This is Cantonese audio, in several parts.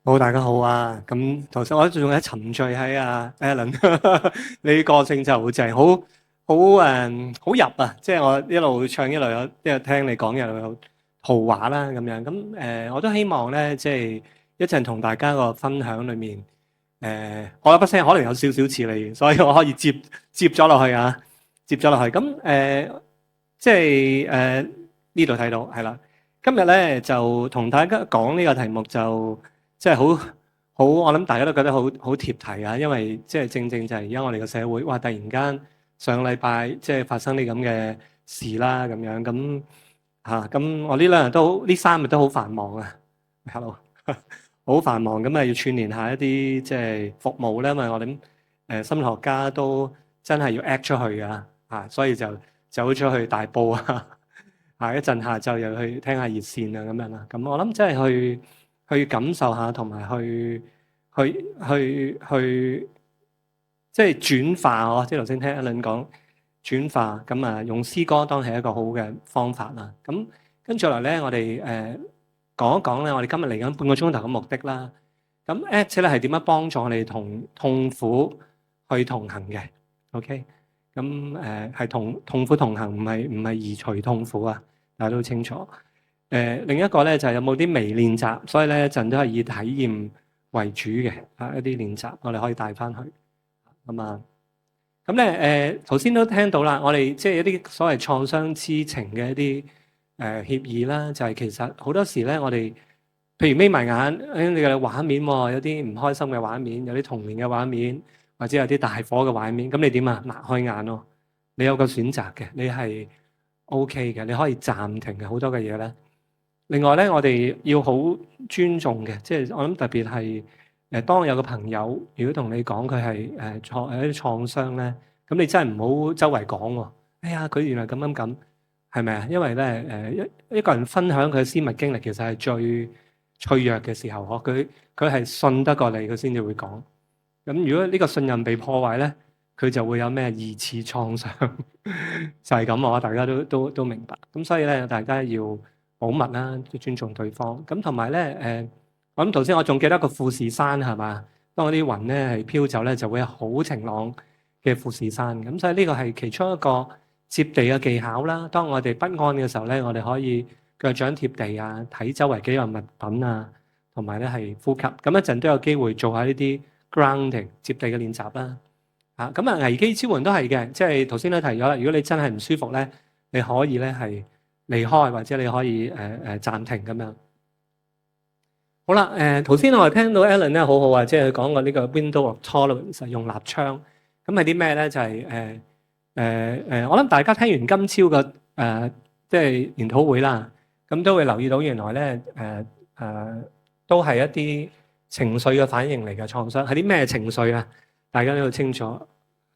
好，大家好啊！咁頭先我仲喺沉醉喺Alan 你個性就好正，好入啊！即係我一路唱一路聽你講，一路有圖畫啦咁樣。咁我都希望咧，即係一陣同大家個分享裏面，我有把聲可能有少少似你，所以我可以接咗落去啊，接咗落去。咁即係呢度睇到係啦。今日咧就同大家講呢個題目就。即係好，我諗大家都覺得好貼題啊！因為即係正正就係而家我哋個社會，哇！突然間上個禮拜即係發生啲咁嘅事啦，咁樣咁咁我呢三日都好繁忙啊，hello，好繁忙咁啊，要串聯下一啲即係服務咧，因為我諗心理學家都真係要 act 出去㗎所以就走出去大埔啊，一陣下晝又去聽下熱線啊咁樣啦。咁我諗真係去感受下，同埋去即係轉化哦。即係頭先聽Alan講轉化，咁啊用詩歌當係一個好嘅方法啦。咁跟住落嚟咧，我哋講一講咧，我哋今日嚟緊半個鐘頭嘅目的啦。咁 ACT 咧係點樣幫助我哋同痛苦去同行嘅？OK，咁係同痛苦同行，唔係移除痛苦啊！大家都清楚。另一個咧就係有冇啲微練習，所以咧一陣都係以體驗為主嘅一啲練習，我哋可以帶翻去咁啊。咁咧頭先都聽到啦，我哋即係一啲所謂創傷知情嘅一啲協議啦，就係其實好多時咧，我哋譬如眯埋眼，你嘅畫面有啲唔開心嘅畫面，有啲童年嘅畫面，或者有啲大火嘅畫面，咁你點啊？擘開眼咯，你有個選擇嘅，你係 OK 嘅，你可以暫停嘅，好多嘅嘢咧。另外咧，我哋要好尊重嘅，即係我諗特別係當有個朋友如果同你講佢係有啲創傷咧，咁你真係唔好周圍講喎。哎呀，佢原來咁，係咪啊？因為咧一個人分享佢嘅私密經歷，其實係最脆弱嘅時候，佢係信得過你，佢先至會講。咁如果呢個信任被破壞咧，佢就會有咩二次創傷，就係咁大家都明白。咁所以咧，大家要保密啦，要尊重對方。咁同埋咧，我諗頭先我仲記得個富士山係嘛？當嗰啲雲咧係飄走咧，就會有好晴朗嘅富士山。咁所以呢個係其中一個接地嘅技巧啦。當我哋不安嘅時候咧，我哋可以腳掌貼地啊，睇周圍幾樣物品啊，同埋咧係呼吸。咁一陣都有機會做下呢啲 grounding 接地嘅練習啦。咁啊，危機支援都係嘅，即係頭先都提咗啦。如果你真係唔舒服咧，你可以咧係離開，或者你可以暫停咁樣。好啦，頭先我哋聽到 Alan 咧好好啊，即係佢講過呢個 window of tolerance 用立槍。咁係啲咩咧？就係我諗大家聽完今朝嘅即係研討會啦，咁都會留意到原來咧都係一啲情緒嘅反應嚟嘅創傷。係啲咩情緒啊？大家都好清楚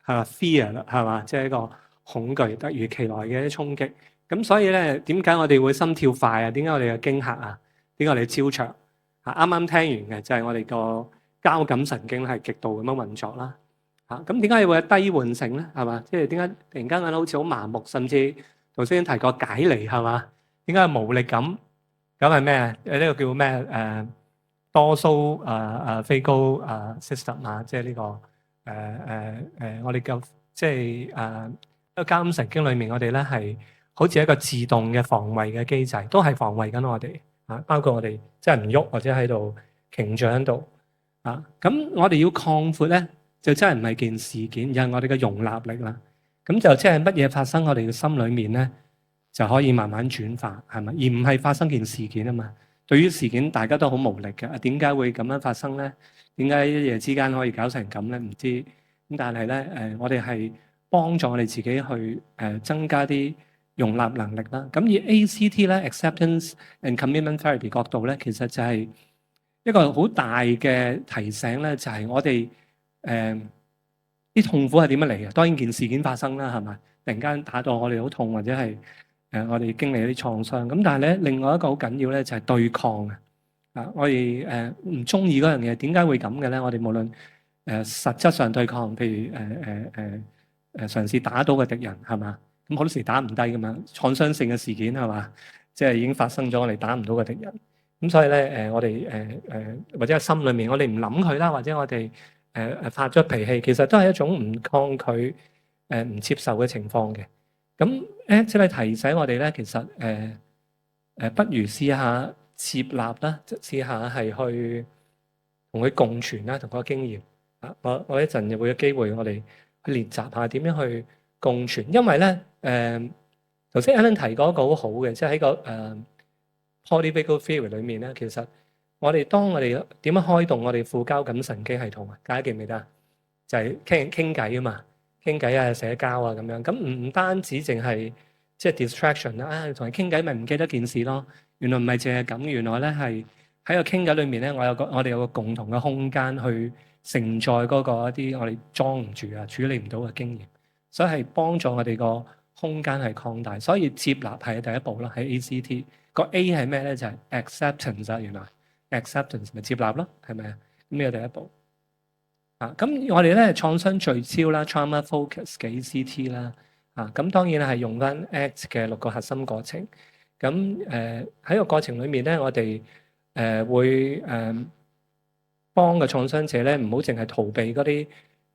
，fear 啦，係嘛？即係一個恐懼，突如其來嘅一啲衝擊。咁所以咧，點解我哋會心跳快啊？點解我哋嘅驚嚇啊？點解我哋焦灼？啱啱聽完嘅就係我哋個交感神經係極度咁樣運作啦。咁點解會有低喚醒咧？係嘛？即係點解突然間好似好麻木，甚至頭先提過解離係嘛？點解無力感？咁係咩啊？呢個叫咩？多蘇非高system 啊，即係呢個我哋嘅即係一個交感神經裏面，我哋咧係好似一個自動嘅防衛嘅機制，都係防衛緊我哋包括我哋即係唔喐或者喺度停住喺度咁我哋要擴闊咧，就真係唔係件事件，而係我哋嘅容納力啦。咁就即係乜嘢發生我哋嘅心裏面咧，就可以慢慢轉化，係咪？而唔係發生件事件啊嘛。對於事件，大家都好無力嘅。點解會咁樣發生咧？點解一夜之間可以搞成咁咧？唔知。咁但係咧，我哋係幫助我哋自己去增加啲容納能力啦。咁以 ACT 咧 Acceptance and Commitment Therapy 角度咧，其實就係一個好大嘅提醒咧，就係我哋啲痛苦係點樣嚟嘅？當然件事件發生啦，係咪？突然間打到我哋好痛，或者係我哋經歷一啲創傷。咁但係咧，另外一個好緊要咧，就係對抗我哋唔中意嗰樣嘢，點解會咁嘅咧？我哋無論實質上對抗，譬如嘗試打倒嘅敵人，係嘛？咁好多時打唔低噶嘛，創傷性嘅事件係嘛？即係已經發生咗，我哋打唔到嘅敵人。咁所以咧我哋或者係心裏面我哋唔諗佢啦，或者我哋發咗脾氣，其實都係一種唔抗拒唔接受嘅情況嘅。咁即係提醒我哋咧，其實不如試下接納啦，試下係去同佢共存啦，同個經驗啊。我一陣就會有機會，我哋去練習下點樣去共存。因為咧頭先 Alan 提過一個好好嘅，即係喺個polyvagal theory 裏面咧，其實當我哋點樣開動我哋副交感神經系統啊？大家記唔記得啊？就係傾偈啊嘛，傾偈啊、社交啊咁樣。咁唔單止淨係即係 distraction 啦，同人傾偈咪唔記得件事咯。原來唔係淨係咁，原來咧係喺個傾偈裏面咧，我哋有個共同嘅空間去承載嗰個一啲我哋裝唔住啊、處理唔到嘅經驗，所以係幫助我哋個空間係擴大。所以接納係第一步啦，喺 ACT 個 A 係咩咧？就係 acceptance 啊，原來 acceptance 咪接納咯，係咪啊？咁呢個第一步。咁我哋咧創傷聚焦啦 trauma focus 嘅 ACT 啦，咁當然係用翻 ACT 嘅6個核心過程。咁喺個過程裏面咧，我哋會幫個創傷者咧，唔好淨係逃避嗰啲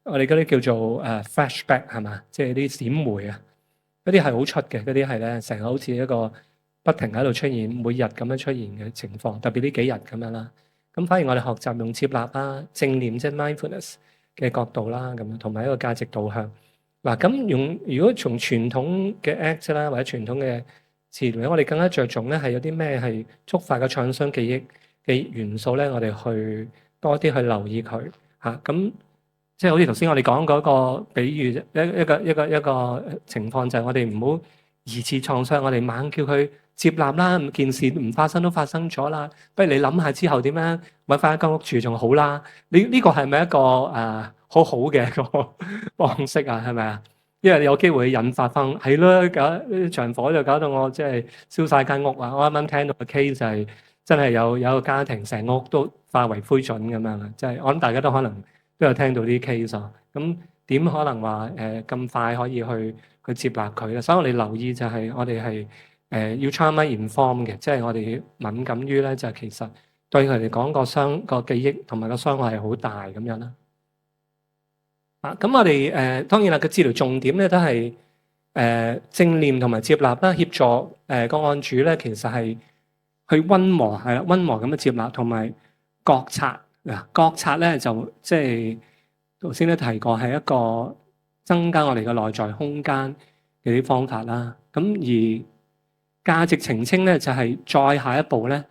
我哋嗰啲叫做flashback 係嘛，即係啲閃回啊，嗰啲係好出嘅，嗰啲係咧成日好似一個不停喺度出現，每日咁樣出現嘅情況，特別呢幾日咁樣啦。咁反而我哋學習用接納啦、正念即係 mindfulness 嘅角度啦，咁同埋一個價值導向。嗱，咁如果從傳統嘅 ACT 啦，或者傳統嘅治療，我哋更加着重咧係有啲咩係觸發個創傷記憶嘅元素咧，我哋去多啲去留意佢嚇。咁即係好似頭先我哋講嗰個比喻，一個情況就係我哋唔好二次創傷，我哋猛叫佢接納啦，件事唔發生都發生咗啦，不如你諗下之後點樣揾翻一間屋住仲好啦。呢個係咪一個好好嘅一個方式啊？係咪啊？因為有機會引發翻係咯，搞場火就搞到我即係燒晒間屋啊！我啱啱聽到個 case 就係真係有個家庭成屋都化為灰燼咁樣啊！即係我諗大家都可能都有聽到啲 case 啊。咁點可能話咁快可以去接納佢咧？所以我哋留意就係我哋係要 trauma inform 嘅，即係我哋敏感於咧，就係其實對佢哋講個記憶同埋個傷害係好大咁樣啦。咁我哋當然啦，個治療重點咧都係正念同埋接納啦，協助個案主咧，其實係去溫和係啦，溫和咁樣接納同埋覺察嗱，覺察咧就即係頭先都提過係一個增加我哋嘅內在空間嘅啲方法啦。咁而價值澄清咧就係再下一步咧，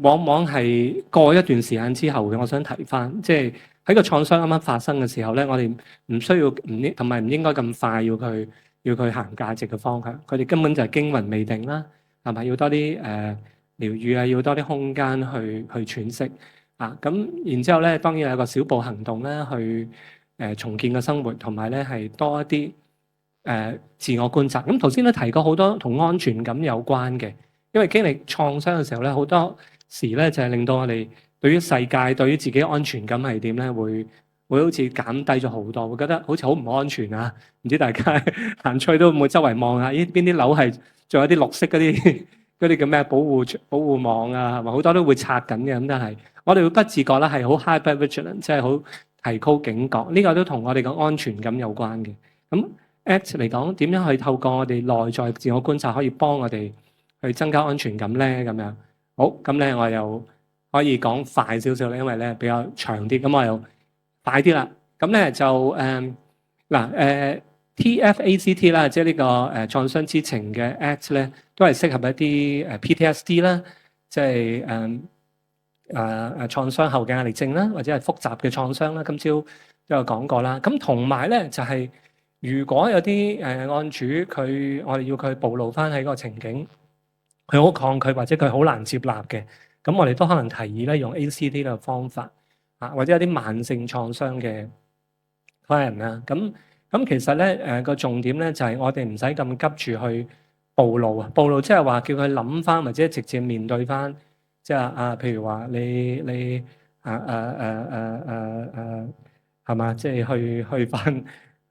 往往係過一段時間之後嘅。我想提翻，即係喺個創傷啱啱發生嘅時候咧，我哋唔需要同埋唔應該咁快要佢行價值嘅方向。佢哋根本就係驚魂未定啦，係咪？要多啲療愈啊，要多啲空間去喘息啊。咁然之後咧，當然有個小步行動咧，去重建個生活，同埋咧係多一啲自我觀察。咁頭先都提過好多同安全感有關嘅，因為經歷創傷嘅時候咧，好多時咧就係令到我哋對於世界、對於自己安全感係點咧，會好似減低咗好多，會覺得好似好唔安全啊！唔知大家行出去都唔會周圍望下，咦邊啲樓係仲有啲綠色嗰啲叫咩保護網啊，係咪好多都會拆緊嘅？咁但係我哋會不自覺啦，係好 hyper vigilant，即係好提高警覺。呢個都同我哋嘅安全感有關嘅。咁 ACT 嚟講，點樣去透過我哋內在自我觀察，可以幫我哋去增加安全感咧？咁樣好，咁咧我又可以講快少少咧，因為咧比較長啲，咁我又快啲啦。咁咧就TFACT 啦，即係呢個創傷知情嘅 ACT 咧，都係適合一啲PTSD 啦，即係創傷後嘅壓力症啦，或者係複雜嘅創傷啦。今朝都有講過啦。咁同埋咧就係、如果有啲案主我哋要佢暴露翻喺個情景，佢好抗拒或者佢好難接納嘅，咁我哋都可能提議咧用 ACT 嘅方法或者有啲慢性創傷嘅 client 啦。咁其實咧個重點咧就係我哋唔使咁急住去暴露啊，暴露即係話叫佢諗翻或者直接面對翻，即係譬如話你係嘛，即係去翻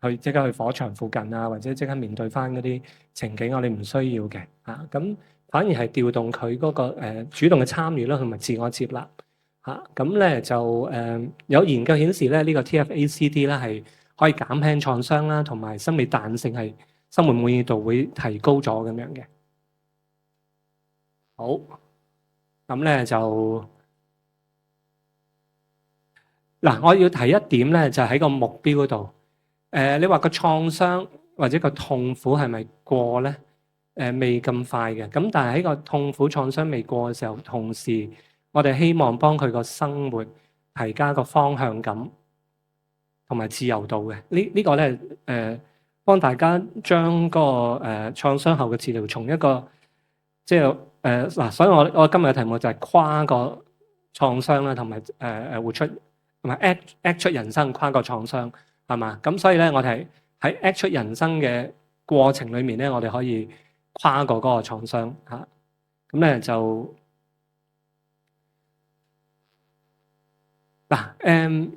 去即刻去火場附近啊，或者即刻面對翻嗰啲情景，我哋唔需要嘅咁反而係調動佢嗰個主動嘅參與啦，同埋自我接納嚇。咁咧就有研究顯示咧，呢個 TFACD 咧係可以減輕創傷啦，同埋心理彈性係生活滿意度會提高咗咁樣嘅。好，咁咧就嗱，我要提一點咧，就喺個目標嗰度。你話個創傷或者個痛苦係咪過咧？未咁快嘅。咁但係喺個痛苦創傷未過嘅時候，同時我哋希望幫佢個生活提加個方向感同埋自由度嘅。呢個咧幫大家將個創傷後嘅治療從一個即係嗱，所以我今日嘅題目就係跨個創傷啦，同埋活出同埋 act 出人生，跨個創傷係嘛？咁所以咧，我哋喺 act 出人生嘅過程裏面咧，我哋可以跨過嗰個創傷嚇。咁咧就嗱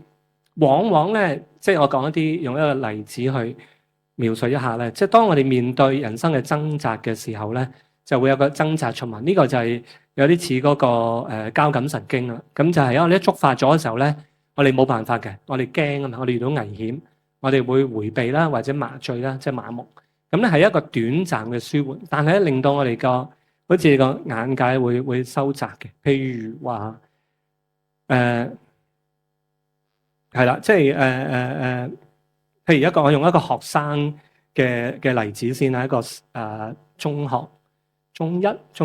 往往咧，即係我講用一個例子去描述一下咧，即係當我哋面對人生嘅掙扎嘅時候咧，就會有個掙扎循環。呢個就係有啲似嗰個交感神經啦。咁就係因為你一觸發咗嘅時候咧，我哋冇辦法嘅，我哋驚啊嘛，我哋遇到危險，我哋會迴避啦，或者麻醉啦，即係麻木。咁咧係一個短暫嘅舒緩，但係咧令到我哋個好似個眼界會收窄嘅。譬如話係啦，即係譬如我用一個學生嘅例子先啦，一個中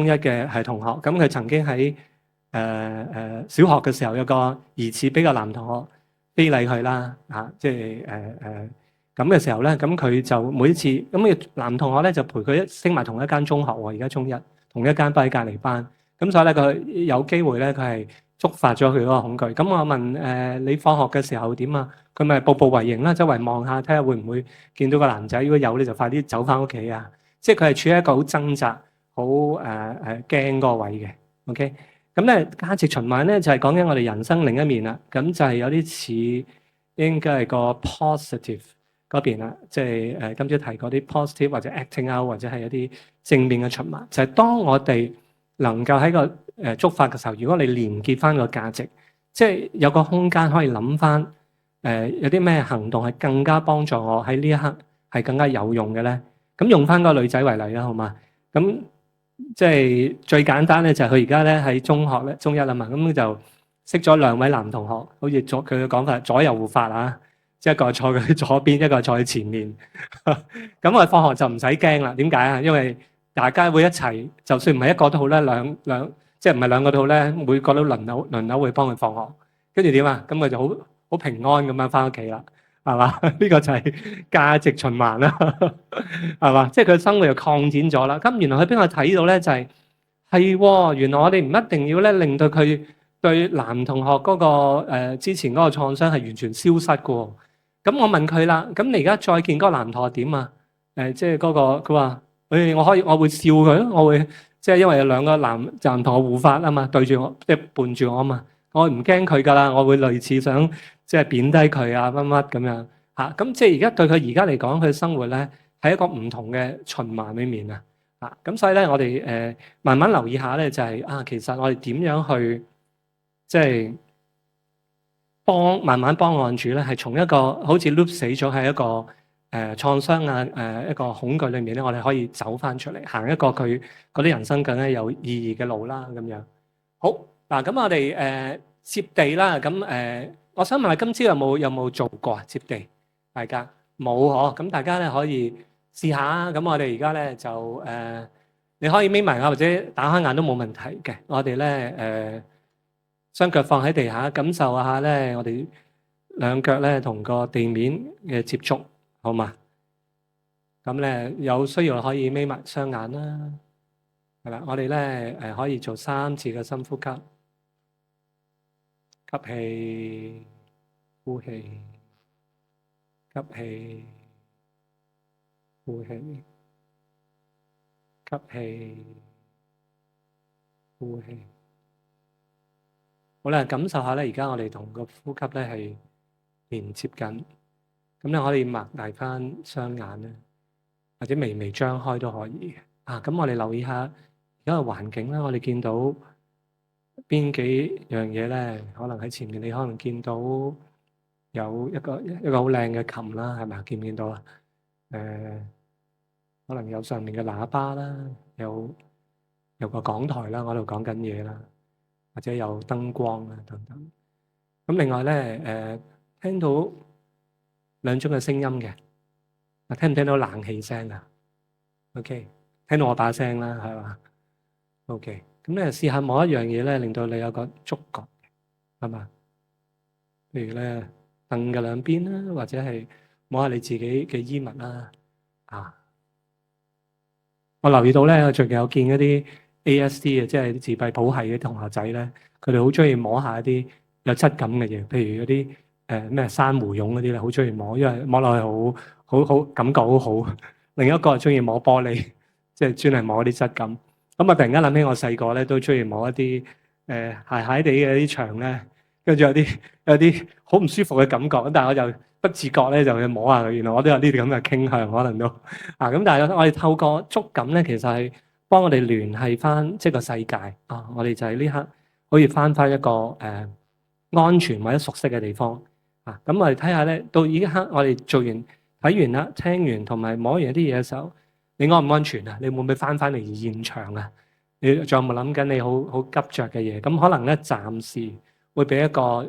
一嘅係同學，咁佢曾經喺小學嘅時候有個疑似比較男同學非禮佢啦，即係咁嘅時候咧，咁佢就每一次咁男同學咧就陪佢升埋同一間中學喎，而家中一同一間班隔離班，咁所以咧佢有機會咧佢係觸發咗佢嗰個恐懼。咁我問你放學嘅時候點啊？佢咪步步為營啦，周圍望下睇下會唔會見到個男仔，如果有咧就快啲走翻屋企啊！即係佢係處於一個好掙扎、好驚個位嘅。OK，咁咧價值循環咧就係講緊我哋人生另一面啦。咁就係有啲似應該係個 positive 嗰邊啦，即係今朝提過啲 positive 或者 acting out 或者係一啲正面嘅循環，就係當我哋能夠喺個觸發嘅時候，如果你連結翻個價值，即係有個空間可以諗翻有啲咩行動係更加幫助我喺呢一刻係更加有用嘅咧。咁用翻個女仔為例啦，好嘛？咁即係最簡單咧，就係佢而家咧喺中學咧，中一啦嘛，咁就識咗兩位男同學，好似佢嘅講法左右護法啊，即係一個坐佢左邊，一個坐喺前面。咁我放學就唔使驚啦。點解啊？因為大家會一齊，就算唔係一個都好咧，即係唔係兩個都好咧，每個都輪流會幫佢放學。跟住點啊？咁佢就好平安咁樣翻屋企啦，係嘛？呢個就係價值循環啦，係嘛？即係佢生活又擴展咗啦。咁原來佢邊個睇到咧？就係原來我哋唔一定要咧令到佢對男同學嗰個之前嗰個創傷係完全消失嘅喎。咁我問佢啦，咁你而家再見嗰個男同學點啊？即係嗰個佢話：我會笑佢咯，我會即係因為有兩個男同學護法啊嘛，對住我即係伴住我啊嘛，我唔驚佢噶啦，我會類似想即係貶低佢啊乜乜咁樣嚇。咁即係而家對佢而家嚟講，佢生活咧係一個唔同嘅循環裡面啊。咁所以咧，我哋慢慢留意下咧，就係其實我哋點樣去即係慢慢幫案主咧，係從一個好似 loop 死咗係一個創傷一個恐懼裏面咧，我哋可以走翻出嚟，行一個佢嗰啲人生更加有意義嘅路啦。咁樣好嗱，咁我哋接地啦。咁我想問下，今朝有冇做過啊？接地大家冇嗬？咁大家咧可以試下。咁我哋而家咧就你可以眯埋眼或者打開眼都冇問題嘅。我哋咧雙腳放喺地下，感受下咧，我哋兩腳咧同個地面嘅接觸，好嘛？咁咧有需要可以眯埋雙眼啦，係啦。我哋咧可以做3次嘅深呼吸，吸氣、呼氣、吸氣、呼氣、吸氣、呼氣。好啦，感受下咧，而家我哋同個呼吸咧係連接緊，咁咧可以擘大翻雙眼咧，或者微微張開都可以嘅。咁我哋留意下，而而家嘅環境咧，我哋見到邊幾樣嘢咧？可能喺前面，你可能見到有一個好靚嘅琴啦，係咪啊？見唔見到啊？可能有上面嘅喇叭啦，有個講台啦，我喺度講緊嘢啦，或者有燈光啊等等。咁另外咧，聽到兩種嘅聲音嘅，聽唔聽到冷氣聲啊？OK，聽到我把聲啦，係嘛？OK，咁咧試下摸一樣嘢咧，令到你有個觸覺，係嘛？譬如咧，凳嘅兩邊啦，或者係摸下你自己嘅衣物啦。我留意到咧，我最近有見一啲 ASD 嘅，即係啲自閉譜系嘅同學仔咧，佢哋好中意摸下一啲有質感嘅嘢，譬如嗰啲咩珊瑚絨嗰啲咧，好中意摸，因為摸落去好感覺好好。另一個係中意摸玻璃，即係專係摸啲質感。咁啊，突然間諗起我細個咧，都中意摸一啲鞋鞋地嘅啲牆咧，跟住有啲好唔舒服嘅感覺，但係我就不自覺咧就去摸下佢。原來我都有呢啲咁嘅傾向，可能都咁。但係我哋透過觸感咧，其實係幫我哋聯繫翻即係個世界啊！我哋就係呢刻可以翻一個安全或者熟悉嘅地方啊！咁我哋睇下咧，到依刻我哋做完睇完啦、聽完同埋摸完一啲嘢嘅時候，你安唔安全啊？你會唔會翻嚟現場啊？你仲有冇諗緊你好急着嘅嘢？咁可能咧暫時會俾一個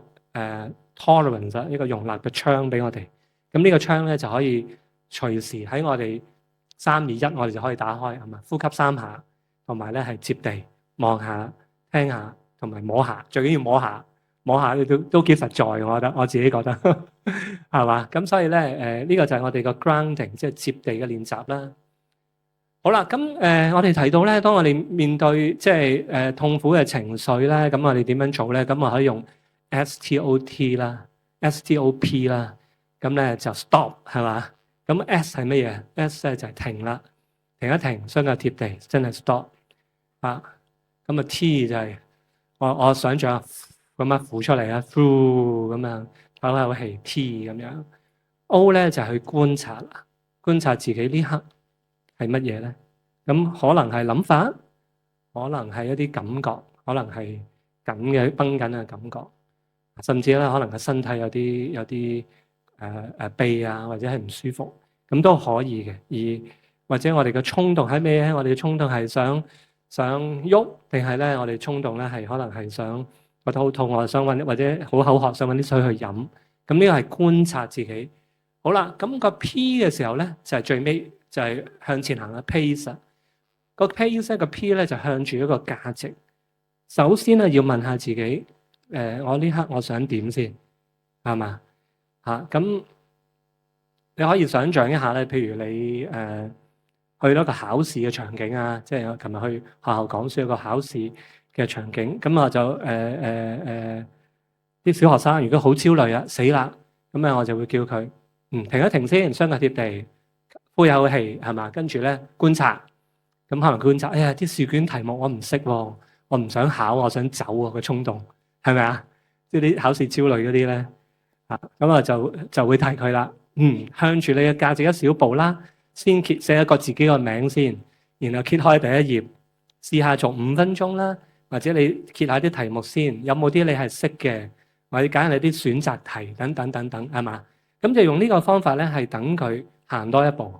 tolerance 一個容納嘅窗俾我哋。咁呢個窗咧就可以隨時喺我哋3、2、1，我哋就可以打開，係嘛？呼吸3下，同埋咧係接地望下、聽下，同埋摸下。最緊要摸下都幾實在，我覺得我自己覺得係嘛？咁所以咧呢個就係我哋個 grounding，即係接地嘅練習啦。好啦，咁我哋提到咧，當我哋面對即係痛苦嘅情緒咧，咁我哋點樣做咧？咁我可以用 STOT 啦、STOP 啦，咁咧就 stop 係嘛？咁 S 係乜嘢 ？S 咧就係停啦，停一停，雙腳貼地，真係 stop 啊！咁啊 T 就係我想象咁樣呼出嚟啊 through 咁樣唞口氣 T 咁樣。O 咧就係去觀察自己呢刻係乜嘢咧？咁可能係諗法，可能係一啲感覺，可能係緊嘅繃緊嘅感覺，甚至咧可能個身體有啲痹啊，或者係唔舒服，咁都可以嘅。而或者我哋嘅衝動係咩咧？我哋嘅衝動係想喐，定係咧我哋衝動咧係可能係想覺得好肚餓，想搵或者好口渴，想搵啲水去飲。咁呢個係觀察自己。好啦，咁個 P 嘅時候咧就係最尾就係向前行嘅 pace。個 pace 個 P 咧就向住一個價值。首先咧要問下自己，我呢刻我想點先，係嘛？咁你可以想像一下咧，譬如你去到一個考試嘅場景啊，即係我琴日去學校講書一個考試嘅場景，咁我就啲小學生如果好焦慮啊，死啦，咁我就會叫佢停一停先，雙腳貼地，呼一口氣，係嘛？跟住咧觀察，咁可能觀察，哎呀啲試卷題目我唔識喎，我唔想考，我想走喎，個衝動係咪啊？即係啲考試焦慮嗰啲咧，咁啊就會提佢啦。向住你嘅價值一小步啦，先寫一個自己個名先，然後揭開第一頁，試下做5分鐘啦，或者你揭下啲題目先，有冇啲你係識嘅，或者揀下你啲選擇題等等等等，係嘛？咁就用呢個方法咧，係等佢行多一步。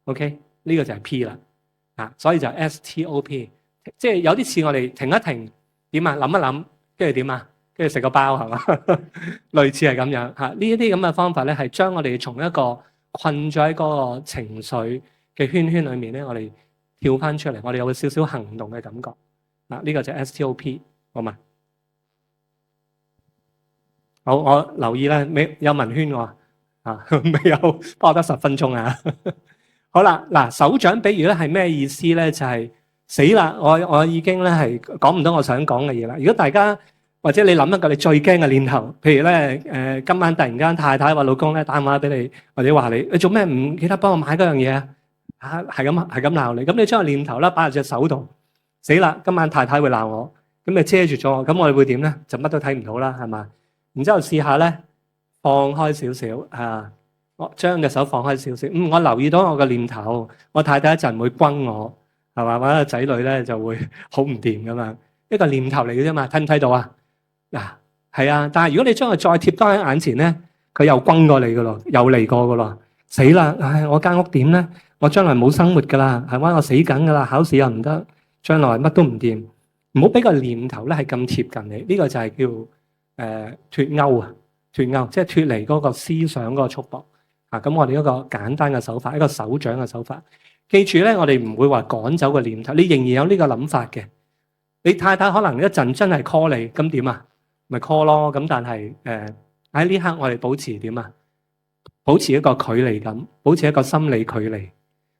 OK，呢個就係 P 啦，所以就 STOP， 即係有啲似我哋停一停，點啊？諗一諗，跟住點啊？跟住食個包係嘛？類似係咁樣嚇，呢一啲咁嘅方法咧，係將我哋從一個困咗喺嗰個情緒嘅圈裏面咧，我哋跳翻出嚟，我哋有個少少行動嘅感覺。呢個就係 STOP， 好嘛？好，我留意咧，有文圈喎，未有，不過得10分鐘啊。好啦，嗱，手掌比喻咧係咩意思咧？就係死啦！我已經咧係講唔到我想講嘅嘢啦。如果大家或者你諗一個你最驚嘅念頭，譬如咧今晚突然間太太或老公咧打電話俾你，或者話你做咩唔記得幫我買嗰樣嘢啊？係咁鬧你，咁你將個念頭啦擺喺隻手度，死啦！今晚太太會鬧我，咁你遮住咗我，咁我哋會點咧？就乜都睇唔到啦，係嘛？然之後試下咧放開少少我將隻手放開少少，我留意到我嘅念頭，我太太一陣會轟我係嘛？或者個仔女咧就會好唔掂咁樣，一個念頭嚟嘅啫嘛，睇唔睇到啊？嗱，係啊，但係如果你將佢再貼多喺眼前咧，佢又轟過你噶咯，又嚟過噶咯，死啦！唉，我間屋點咧？我將來冇生活噶啦，係嘛？我死緊噶啦，考試又唔得，將來乜都唔掂。唔好俾個念頭咧係咁貼近你，呢個就係叫脫鈎啊，脫鈎，即係脫離嗰個思想嗰個束縛啊。咁我哋一個簡單嘅手法，一個手掌嘅手法。記住咧，我哋唔會話趕走個念頭，你仍然有呢個諗法嘅。你太太可能一陣真係 call 你，咁點啊？咪 call 咯。咁但係喺呢刻我哋保持點啊？保持一個距離感，保持一個心理距離。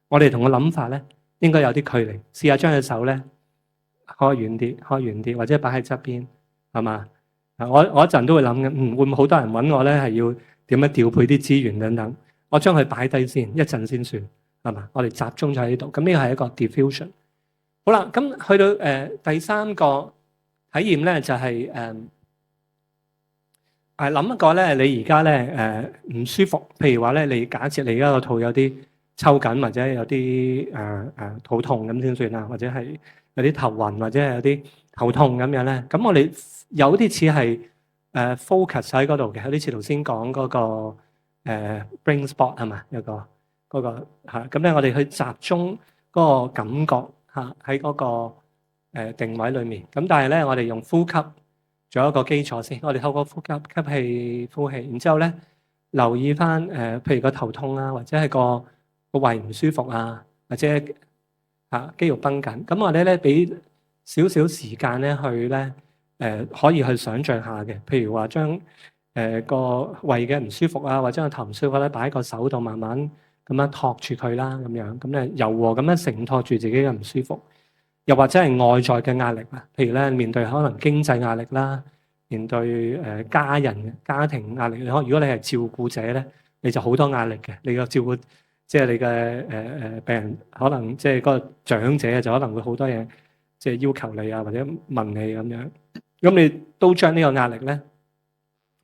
我哋同個諗法咧應該有啲距離。試下將隻手咧開遠啲，開遠啲，或者擺喺側邊，係嘛？我一陣都會諗嘅，會唔會好多人揾我咧係要點樣調配啲資源等等？我將佢擺低先，一陣先算，係嘛？我哋集中咗喺呢度。咁呢個係一個 diffusion。好啦，咁去到第三個體驗咧，就係諗一個咧，你而家咧唔舒服，譬如話咧，你假設你而家個肚有啲抽緊，或者有啲肚痛咁先算啦，或者係有啲頭暈，或者係有啲頭痛咁樣咧。咁我哋有啲似係focus 喺嗰度嘅，有啲似頭先講嗰個brain spot 係嘛？有個嗰個嚇，咁咧我哋去集中嗰個感覺嚇喺嗰個定位裏面。咁但係咧，我哋用呼吸做一個基礎先。我哋透過呼吸吸氣、呼氣，然之後咧留意翻譬如個頭痛啊，或者係個胃唔舒服啊，或者肌肉繃緊。咁我哋咧俾少少時間咧去咧可以去想像下嘅。譬如話將個胃嘅唔舒服啊，或者個頭唔舒服咧，擺喺個手度慢慢咁樣托住佢啦，咁樣咁咧柔和咁樣承托住自己嘅唔舒服。又或者係外在嘅壓力啊，譬如咧面對可能經濟壓力啦，面對家人嘅家庭壓力。如果你係照顧者咧，你就好多壓力嘅。你個照顧即係你嘅病人，可能即係嗰個長者就可能會好多嘢即係要求你啊，或者問你咁樣。咁你都將呢個壓力咧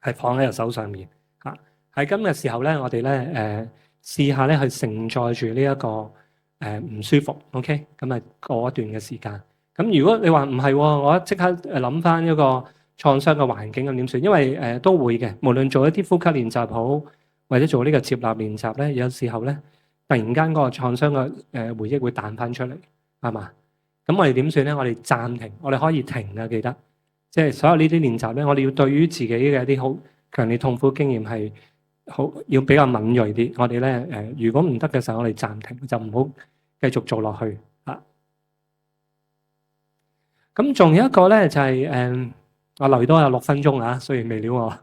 係放喺個手上面嚇。喺今日時候咧，我哋咧試下咧去承載住呢一個唔舒服 ，OK， 咁啊過一段嘅時間。咁如果你話唔係，我即刻諗翻一個創傷嘅環境咁點算？因為都會嘅，無論做一啲呼吸練習好，或者做呢個接納練習咧，有時候咧突然間嗰個創傷嘅回憶會彈翻出嚟，係嘛？咁我哋點算咧？我哋暫停，我哋可以停啊！記得，即係所有呢啲練習咧，我哋要對於自己嘅一啲好強烈痛苦經驗係好要比較敏鋭啲。我哋咧如果唔得嘅時候，我哋暫停，就唔好繼續做落去啊。咁仲有一個咧就係我留多有6分鐘啊，雖然未了我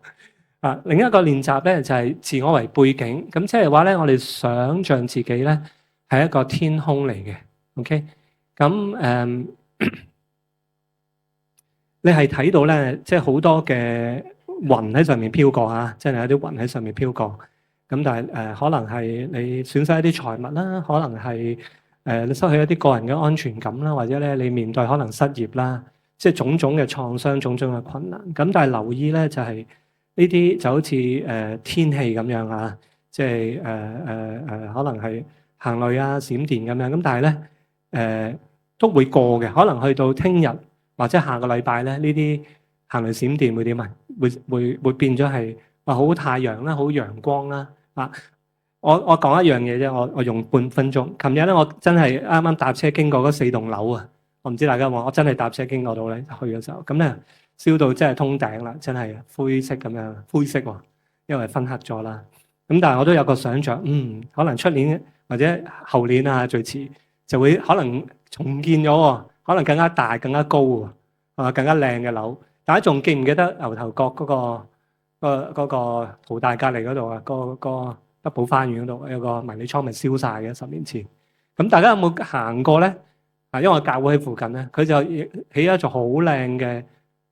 啊。另一個練習咧就係自我為背景，咁即係話咧，我哋想像自己咧係一個天空嚟嘅 ，OK。咁你係睇到咧，即係好多嘅雲喺上面飄過啊，真係有啲雲喺上面飄過。咁但係可能係你損失一啲財物啦，可能係你失去一啲個人嘅安全感啦，或者咧你面對可能失業啦，即係種種嘅創傷、種種嘅困難。咁但係留意咧，就係呢啲就好似天氣咁樣啊，即係可能係行雷啊、閃電咁樣。咁但係咧都會過嘅，可能去到聽日或者下個禮拜咧，呢啲行雷閃電會點啊？會變咗係好太陽啦，好陽光啦啊！我講一樣嘢啫，我用半分鐘。琴日咧，我真係啱啱搭車經過嗰4棟樓啊！我唔知大家有冇，我真係搭車經過到咧，去嘅時候咁咧，燒到真係通頂啦，真係灰色咁樣，灰色喎，因為分黑咗啦。咁但係我都有個想像，可能出年或者後年啊，最遲就會可能重建咗喎，可能更加大、更加高喎，更加靚嘅樓。大家仲記唔記得牛頭角嗰個淘大隔離嗰度啊？個德寶花園嗰度有個迷你倉咪燒晒嘅10年前。咁大家有冇行過咧？因為我教會喺附近咧，佢就起一座好靚嘅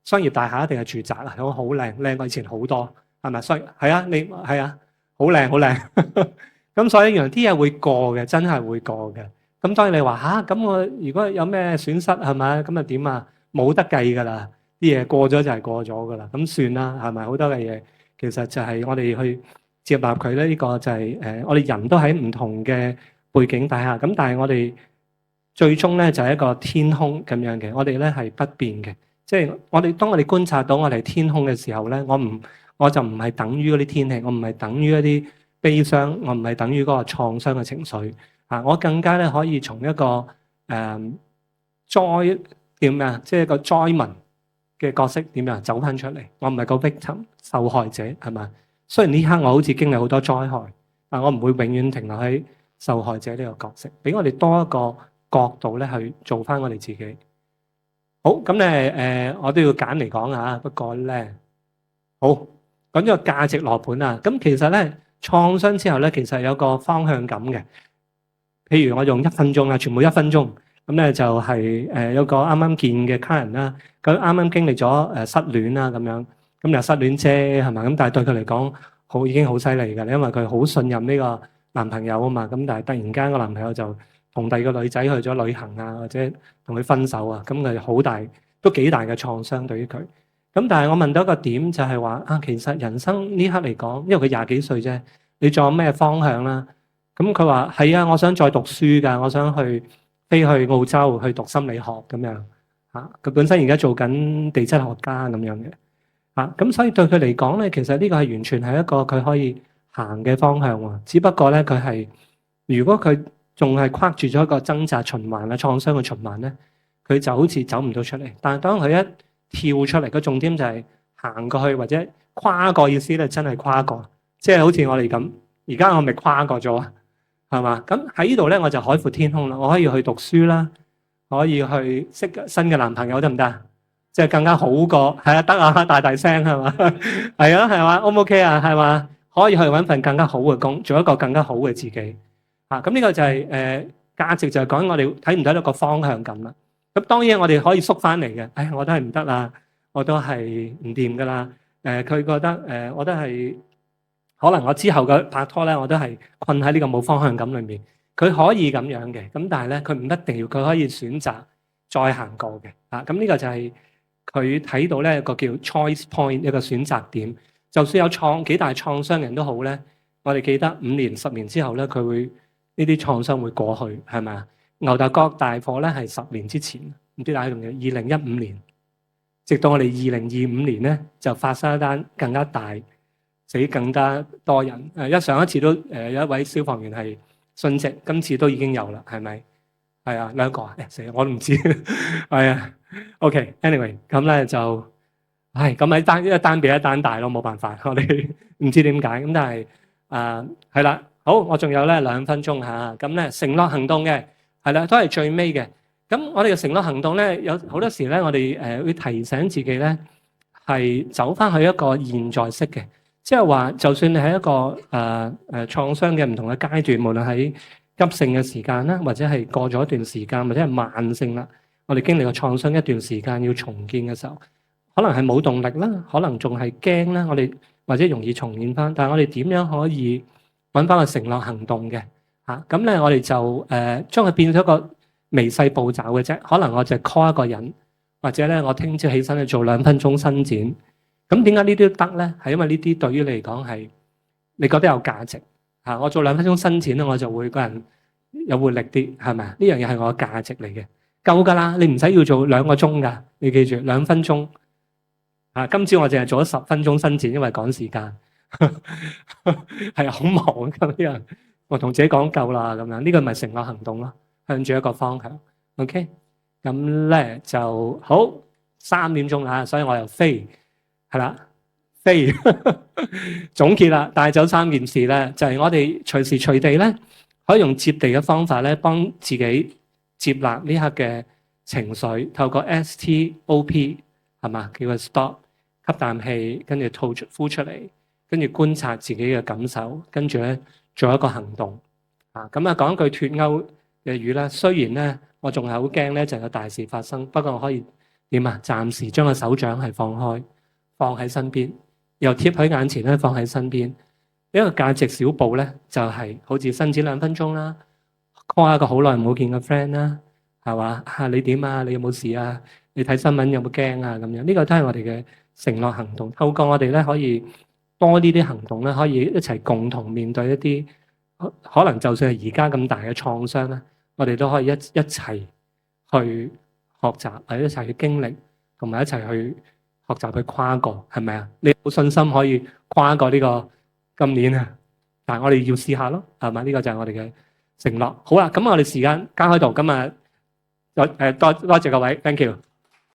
商業大廈，定係住宅啊？好靚，靚過以前好多，係咪？所以係啊，你係啊，好靚好靚。咁所以一樣啲嘢會過嘅，真係會過嘅。咁當然你話咁我如果有咩損失係咪？咁啊點啊？冇得計㗎啦，啲嘢過咗就係過咗㗎啦。咁算啦，係咪？好多嘅嘢其實就係我哋去接納佢咧。呢個就係我哋人都喺唔同嘅背景底下，咁但係我哋最終咧就係一個天空咁樣嘅。我哋咧係不變嘅，即係當我哋觀察到我哋天空嘅時候咧，我就唔係等於嗰啲天氣，我唔係等於一啲悲傷，我唔係等於嗰個創傷嘅情緒啊！我更加咧可以從一個災點啊，即係一個災民嘅角色點樣走翻出嚟。我唔係個 victim 受害者係嘛？雖然呢刻我好似經歷好多災害，但我唔會永遠停留喺受害者呢個角色，俾我哋多一個角度咧去做翻我哋自己。好，咁咧我都要揀嚟講啊。不過咧，好講咗個價值羅盤啊。咁其實咧創傷之後咧，其實有個方向感嘅。譬如我用1分鐘啦，全部1分鐘。咁咧就係有個啱啱見嘅客人啦，佢啱啱經歷咗失戀啦咁樣，咁又失戀啫係嘛？咁但係對佢嚟講已經好犀利㗎，因為佢好信任呢個男朋友啊嘛。咁但係突然間個男朋友就同第二個女仔去咗旅行啊，或者同佢分手啊，咁佢都幾大嘅創傷對於佢。咁但係我問到一個點就係話其實人生呢刻嚟講，因為佢廿幾歲啫，你仲有咩方向啦？咁佢話係啊，我想再讀書㗎，我想飛去澳洲去讀心理學咁樣嚇。佢本身而家做緊地質學家咁樣嘅嚇，咁所以對佢嚟講咧，其實呢個係完全係一個佢可以行嘅方向喎。只不過咧，如果佢仲係框住咗一個掙扎循環啊、創傷嘅循環咧，佢就好似走唔到出嚟。但係當佢一跳出嚟，個重點就係行過去或者跨過，意思咧真係跨過，即係好似我哋咁。而家我咪跨過咗啊，係嘛？咁喺呢度咧，我就海闊天空啦。我可以去讀書啦，可以去識新嘅男朋友得唔得？即係更加好過係啊，得啊，大聲係嘛？係啊，係嘛？O 唔 OK 啊？係嘛？可以去揾份更加好嘅工，做一個更加好嘅自己。咁呢個就係價值，就係講我哋睇唔睇到個方向感啦。咁當然我哋可以縮翻嚟嘅，我都係唔得啦，我都係唔掂噶啦。佢覺得我都係可能我之後嘅拍拖咧，我都係困喺呢個冇方向感裏面。佢可以咁樣嘅，咁但係咧佢唔一定要，佢可以選擇再行過嘅。咁呢個就係佢睇到咧一個叫 choice point，一個選擇點。就算有幾大創傷人都好咧，我哋記得5年、10年之後咧，佢會呢啲創傷會過去，係咪啊？牛頭角大火咧係10年之前，唔知大家仲記得2015年，直到我哋2025年咧就發生一單更加大，死更加多人。上一次都有一位消防員係殉職，今次都已經有啦，係咪？係啊，2個啊，死我都唔知。係啊，OK，anyway，咁咧就咁喺一單比一單大咯，冇辦法，我哋唔知點解。咁但係係啦，好，我仲有咧2分鐘嚇，咁咧承諾行動嘅係啦，都係最尾嘅。咁我哋嘅承諾行動咧，有好多時咧，我哋會提醒自己咧，係走翻去一個現在式嘅，即係話，就算你喺一個創傷嘅唔同嘅階段，無論喺急性嘅時間啦，或者係過咗一段時間，或者係慢性啦，我哋經歷過創傷一段時間要重建嘅時候，可能係冇動力啦，可能仲係驚啦，我哋或者容易重現翻。但係我哋點樣可以揾翻個承諾行動嘅咁咧？我哋就將佢變咗一個微細步驟嘅啫。可能我就 call 一個人，或者咧我聽朝起身去做2分鐘伸展。咁點解呢啲都得咧？係因為呢啲對於你嚟講係你覺得有價值我做2分鐘伸展咧，我就會個人有活力啲，係咪啊？呢樣嘢係我嘅價值嚟嘅，夠㗎啦。你唔使要做2個鐘㗎，你記住2分鐘。今朝我淨係做咗10分鐘伸展，因為趕時間，係好忙咁樣。我同自己講夠啦，咁樣呢個咪承諾行動咯，向住一個方向。OK，咁咧就好3點鐘啦，所以我又飛係啦，飛總結啦。帶走3件事咧，就係我哋隨時隨地咧，可以用接地嘅方法咧，幫自己接納呢刻嘅情緒，透過 STOP 係嘛，叫佢 stop。吸啖氣，跟住呼出嚟，跟住觀察自己嘅感受，跟住咧做一個行動。咁講句脫歐嘅語啦。雖然咧我仲係好驚咧，就有大事發生，不過我可以點啊？暫時將個手掌係放開，放喺身邊，又貼喺眼前咧，放喺身邊。一個價值小步咧，就係好似伸展2分鐘啦，call 下個好耐冇見嘅 friend 啦，係嘛？你點啊？你有冇事啊？你睇新聞有冇驚啊？咁樣呢個都係我哋嘅承諾行動。透過我哋咧，可以多呢啲行動咧，可以一齊共同面對一啲可能就算係而家咁大嘅創傷咧，我哋都可以一齊去學習，或者一齊去經歷，同埋一齊去學習去跨過，係咪啊？你有信心可以跨過呢個今年啊？但係我哋要試下咯，係嘛？呢個就係我哋嘅承諾。好啦，咁我哋時間交喺度，今日多謝各位，thank you。